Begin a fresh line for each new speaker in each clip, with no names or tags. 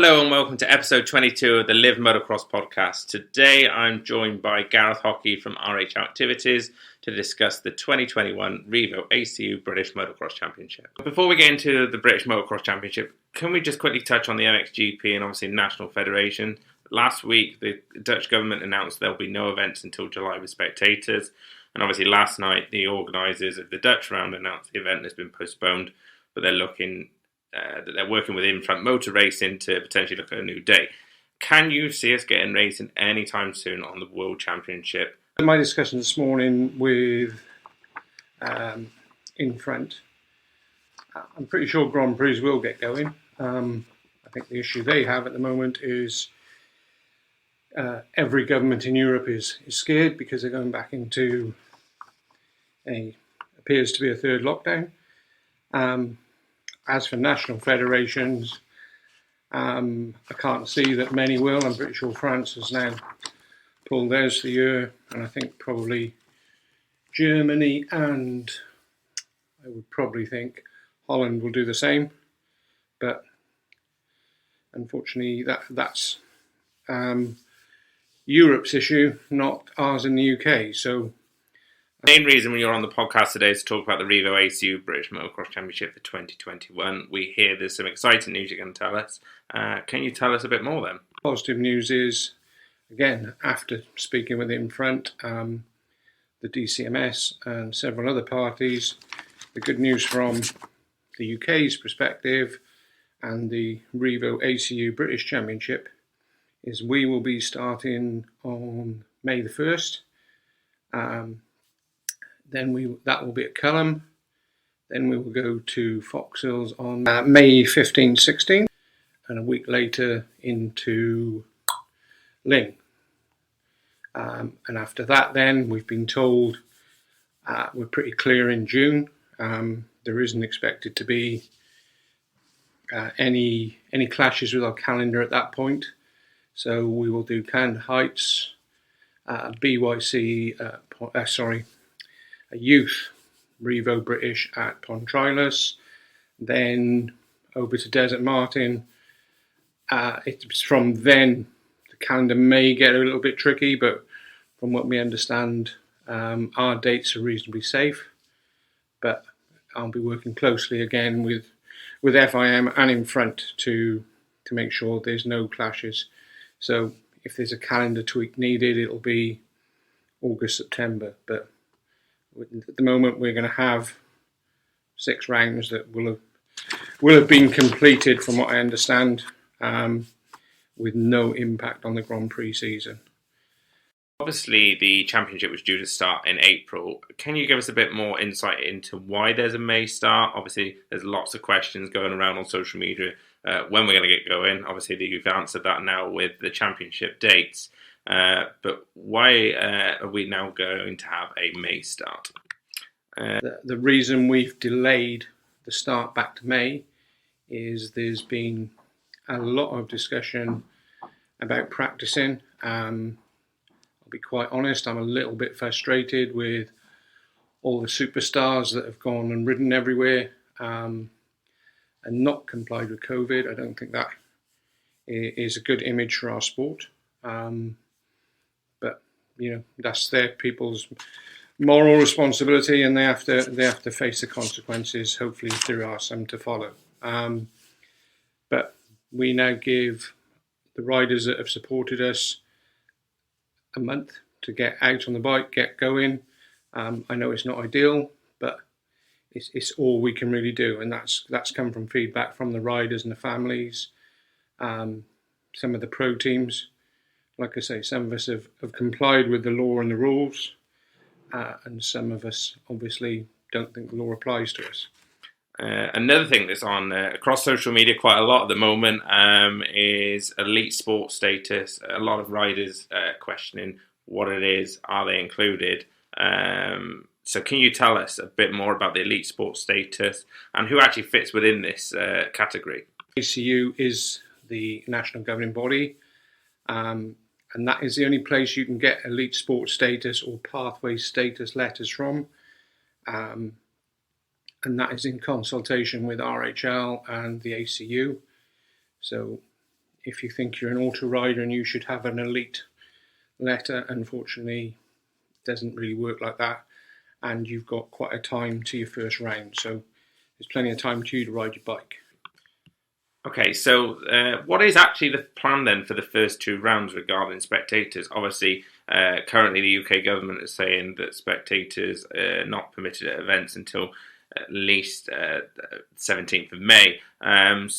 Hello and welcome to episode 22 of the Live Motocross podcast. Today I'm joined by Gareth Hockey from RH Activities to discuss the 2021 Revo ACU British Motocross Championship. Before we get into the British Motocross Championship, can we just quickly touch on the MXGB and obviously National Federation? Last week the Dutch government announced there will be no events until July with Spectators, and obviously last night the organisers of the Dutch round announced the event has been postponed, but they're working with In-Front Motor Racing to potentially look at a new date. Can you see us getting racing anytime soon on the World Championship?
In my discussion this morning with In-Front, I'm pretty sure Grand Prix will get going. I think the issue they have at the moment is every government in Europe is scared because they're going back into appears to be a third lockdown. As for national federations, I can't see that many will. I'm pretty sure France has now pulled theirs for the year, and I think probably Germany and I would probably think Holland will do the same. But unfortunately, that's Europe's issue, not ours in the UK. So.
The main reason you're on the podcast today is to talk about the Revo ACU British Motocross Championship for 2021. We hear there's some exciting news you're going to tell us. Can you tell us a bit more then?
Positive news is, again, after speaking with In-Front, the DCMS and several other parties, the good news from the UK's perspective and the Revo ACU British Championship is we will be starting on May the 1st. Then that will be at Cullum. Then we will go to Fox Hills on May 15, 16, and a week later into Ling. And after that, then we've been told we're pretty clear in June. There isn't expected to be any clashes with our calendar at that point. So we will do Canada Heights, BYC. A youth Revo British at Pontrilas, then over to Desert Martin. It's from then the calendar may get a little bit tricky, but from what we understand, our dates are reasonably safe. But I'll be working closely again with FIM and In-Front to make sure there's no clashes. So if there's a calendar tweak needed, it'll be August, September, but at the moment, we're going to have 6 rounds that will have been completed, from what I understand, with no impact on the Grand Prix season.
Obviously, the championship was due to start in April. Can you give us a bit more insight into why there's a May start? Obviously, there's lots of questions going around on social media when we're going to get going. Obviously, you've answered that now with the championship dates. But why are we now going to have a May start?
The reason we've delayed the start back to May is there's been a lot of discussion about practicing. I'll be quite honest, I'm a little bit frustrated with all the superstars that have gone and ridden everywhere and not complied with COVID. I don't think that is a good image for our sport. But that's their people's moral responsibility, and they have to face the consequences. Hopefully, if there are some to follow. But we now give the riders that have supported us a month to get out on the bike, get going. I know it's not ideal, but it's all we can really do, and that's come from feedback from the riders and the families. Some of the pro teams. Like I say, some of us have complied with the law and the rules, and some of us obviously don't think the law applies to us.
Another thing that's on across social media quite a lot at the moment is elite sports status. A lot of riders questioning what it is, are they included? So can you tell us a bit more about the elite sports status and who actually fits within this category?
ACU is the national governing body. And that is the only place you can get elite sports status or pathway status letters from. And that is in consultation with RHL and the ACU. So if you think you're an auto rider and you should have an elite letter, unfortunately, it doesn't really work like that. And you've got quite a time to your first round. So there's plenty of time to you to ride your bike.
Okay, so what is actually the plan then for the first 2 rounds regarding spectators? Obviously, currently the UK government is saying that spectators are not permitted at events until at least 17th of May. And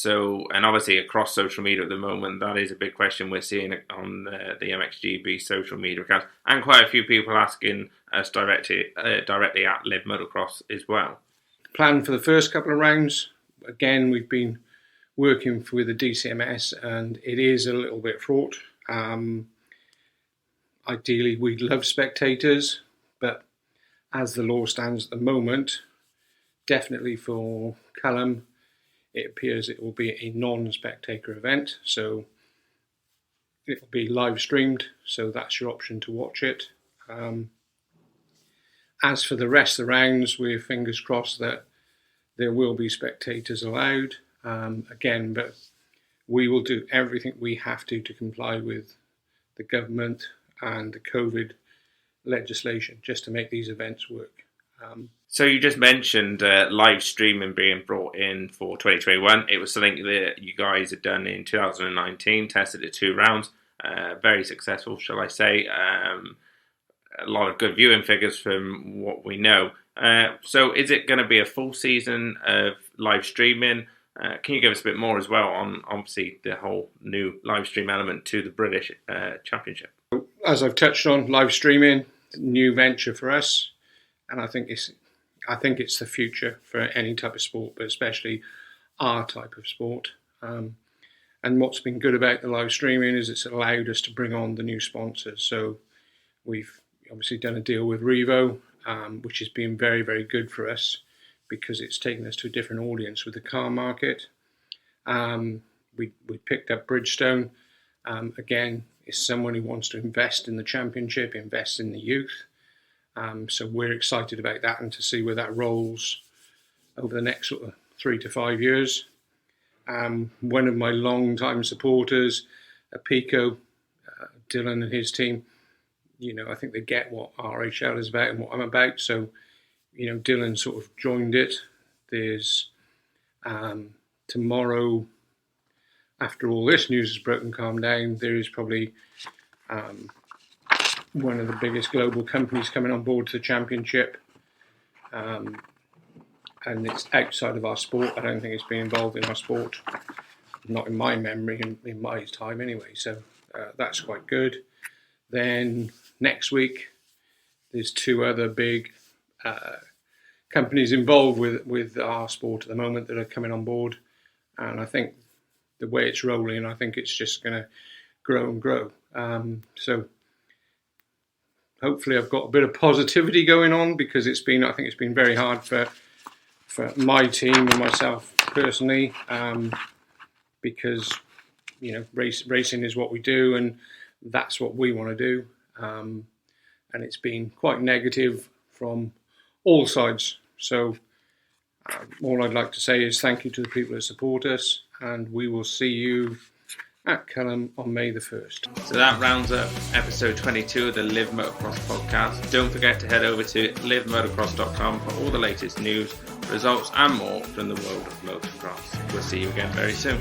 obviously across social media at the moment, that is a big question we're seeing on the MXGB social media accounts, and quite a few people asking us directly at Live Motocross as well.
Plan for the first couple of rounds, again, we've been working with the DCMS, and it is a little bit fraught. Ideally, we'd love spectators, but as the law stands at the moment, definitely for Cullum, it appears it will be a non-spectator event, so it will be live streamed, so that's your option to watch it. As for the rest of the rounds, we're fingers crossed that there will be spectators allowed. Again, but we will do everything we have to comply with the government and the COVID legislation just to make these events work.
So you just mentioned live streaming being brought in for 2021. It was something that you guys had done in 2019, tested it 2 rounds, very successful, shall I say. A lot of good viewing figures from what we know. So is it going to be a full season of live streaming? Can you give us a bit more as well on obviously the whole new live stream element to the British Championship?
As I've touched on, live streaming, new venture for us, and I think it's the future for any type of sport, but especially our type of sport. And what's been good about the live streaming is it's allowed us to bring on the new sponsors. So we've obviously done a deal with Revo, which has been very, very good for us because it's taken us to a different audience with the car market. We picked up Bridgestone. Again, it's someone who wants to invest in the championship, invest in the youth. So we're excited about that and to see where that rolls over the next sort of 3 to 5 years. One of my long-time supporters, Pico, Dylan and his team, I think they get what RHL is about and what I'm about. So, Dylan sort of joined it. There's tomorrow, after all this news has broken, calmed down, there is probably one of the biggest global companies coming on board to the championship. And it's outside of our sport. I don't think it's been involved in our sport, not in my memory, in my time anyway. So that's quite good. Then next week, there's 2 other big companies involved with our sport at the moment that are coming on board. And I think the way it's rolling, I think it's just going to grow and grow. So hopefully I've got a bit of positivity going on because I think it's been very hard for my team and myself personally, because racing is what we do and that's what we want to do, and it's been quite negative from all sides. So all I'd like to say is thank you to the people that support us, and we will see you at Cullum on May the 1st.
So that rounds up episode 22 of the Live Motocross podcast. Don't forget to head over to livemotocross.com for all the latest news, results and more from the world of motocross. We'll see you again very soon.